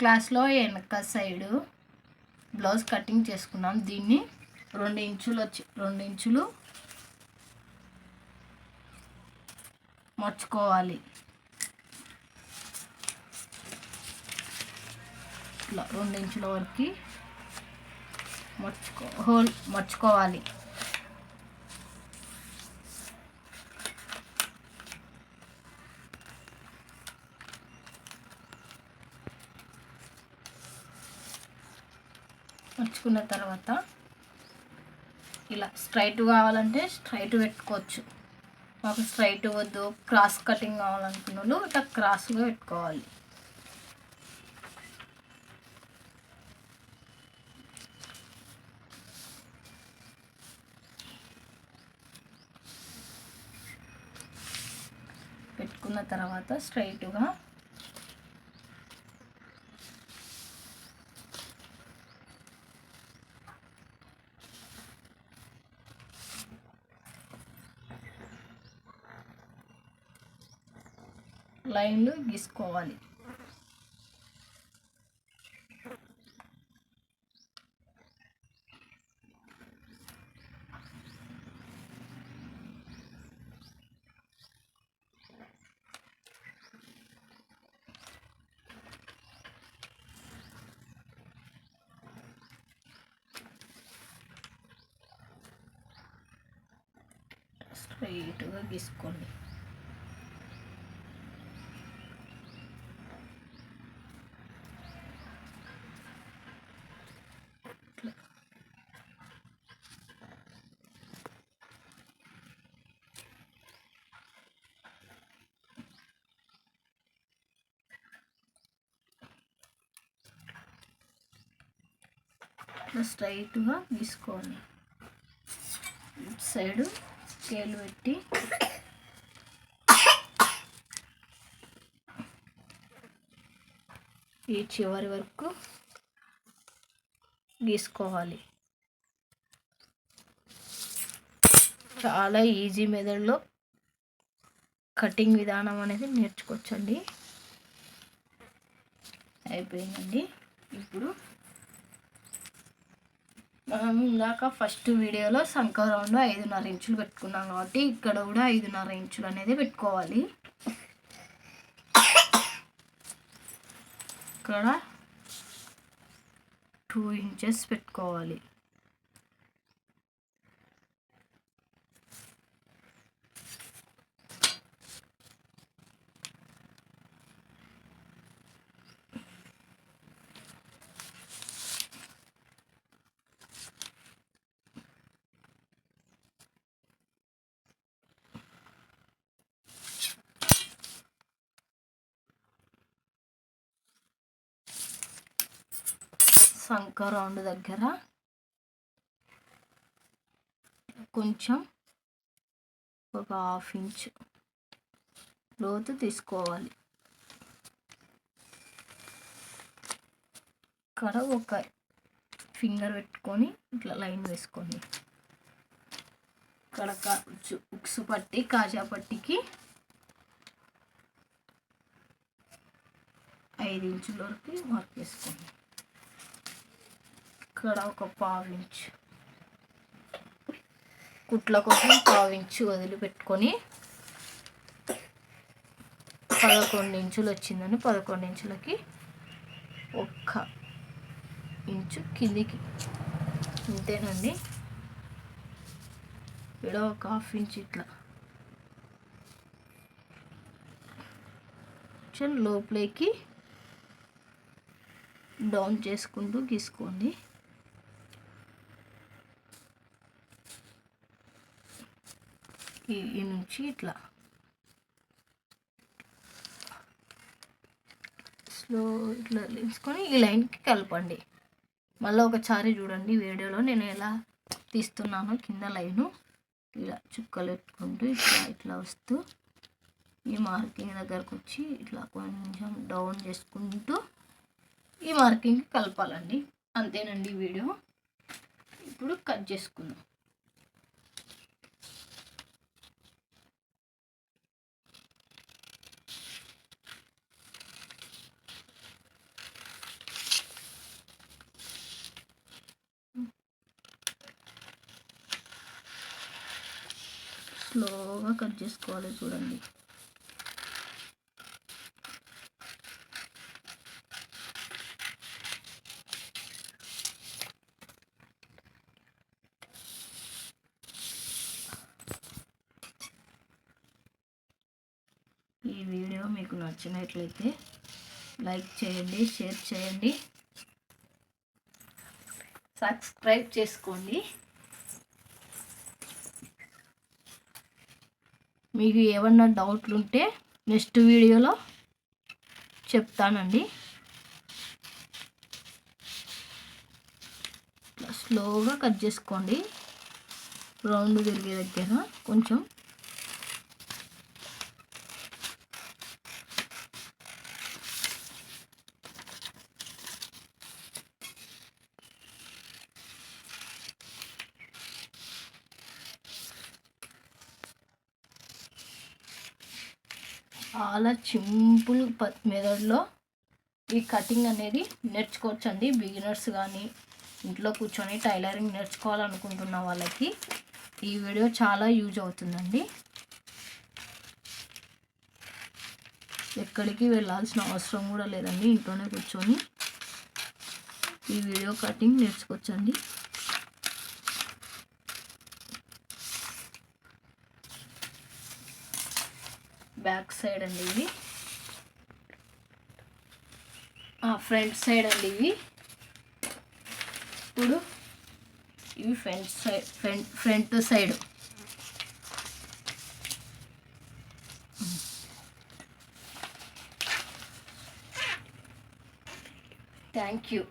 క్లాస్లో వెనక side blouse cutting చేసుకున్నాం. దీన్ని 2 ఇంచులు మర్చుకోవాలి. ఇట్లా 2 ఇంచుల వరకు మర్చుకోవాలి. మర్చుకున్న తర్వాత ఇలా స్ట్రైట్ కావాలంటే స్ట్రైట్ పెట్టుకోవచ్చు. మాకు స్ట్రైట్ వద్దు, క్రాస్ కటింగ్ కావాలనుకున్న వాళ్ళు ఇట్లా క్రాస్గా పెట్టుకోవాలి. పెట్టుకున్న తర్వాత స్ట్రైట్గా లైన్లు గీసుకోవాలి. స్ట్రైట్గా గీసుకోండి. స్ట్రైట్గా గీసుకోండి. ఇటు సైడు స్కేల్ పెట్టి ఈ చివరి వరకు గీసుకోవాలి. చాలా ఈజీ మెథడ్లో కటింగ్ విధానం అనేది నేర్చుకోవచ్చండి. అయిపోయిందండి. ఇప్పుడు మనం ఇందాక ఫస్ట్ వీడియోలో సంక రౌండ్ 5.5 ఇంచులు పెట్టుకున్నాం కాబట్టి ఇక్కడ కూడా 5.5 ఇంచులు అనేది పెట్టుకోవాలి. ఇక్కడ 2 ఇంచెస్ పెట్టుకోవాలి. సంక రౌండ్ దగ్గర కొంచెం ఒక 1/2 ఇంచ్ లోతు తీసుకోవాలి. ఇక్కడ ఒక ఫింగర్ పెట్టుకొని ఇట్లా లైన్ వేసుకోండి. ఇక్కడ ఉక్సు పట్టి కాజా పట్టికి 5 ఇంచుల వరకు మార్క్ వేసుకోండి. ఇక్కడ ఒక 1/2 ఇంచ్ కుట్ల కోసం 1/2 ఇంచ్ వదిలిపెట్టుకొని 11 ఇంచులు వచ్చిందని 11 ఇంచులకి 1 ఇంచు కిందికి. అంతేనండి. ఇక్కడ ఒక 1/2 ఇంచ్ ఇట్లా లోపలికి డౌన్ చేసుకుంటూ గీసుకోండి. ఈ నుంచి ఇట్లా స్లో ఇట్లా తీసుకొని ఈ లైన్కి కలపండి. మళ్ళీ ఒకసారి చూడండి వీడియోలో నేను ఎలా తీస్తున్నానో. కింద లైను ఇలా చుక్కలు పెట్టుకుంటూ ఇట్లా ఇట్లా వస్తూ ఈ మార్కింగ్ దగ్గరకు వచ్చి ఇట్లా కొంచెం డౌన్ చేసుకుంటూ ఈ మార్కింగ్కి కలపాలండి. అంతేనండి వీడియో. ఇప్పుడు కట్ చేసుకుందాం. స్లోగా కట్ చేసుకోవాలి చూడండి. ఈ వీడియో మీకు నచ్చినట్లయితే లైక్ చేయండి, షేర్ చేయండి, సబ్స్క్రైబ్ చేసుకోండి. మీకు ఏమన్నా డౌట్లు ఉంటే నెక్స్ట్ వీడియోలో చెప్తానండి. స్లోగా కట్ చేసుకోండి, రౌండ్ తిరిగే దగ్గర కొంచెం. చాలా సింపుల్ మెథడ్లో ఈ కటింగ్ అనేది నేర్చుకోవచ్చండి. బిగినర్స్ కానీ ఇంట్లో కూర్చొని టైలరింగ్ నేర్చుకోవాలనుకుంటున్న వాళ్ళకి ఈ వీడియో చాలా యూజ్ అవుతుందండి. ఎక్కడికి వెళ్ళాల్సిన అవసరం కూడా లేదండి, ఇంట్లోనే కూర్చొని ఈ వీడియో కటింగ్ నేర్చుకోవచ్చండి. బ్యాక్ సైడ్ అండి ఇవి, ఫ్రంట్ సైడ్ అండి ఇవి. ఇప్పుడు ఇవి ఫ్రంట్ సైడ్. Thank you.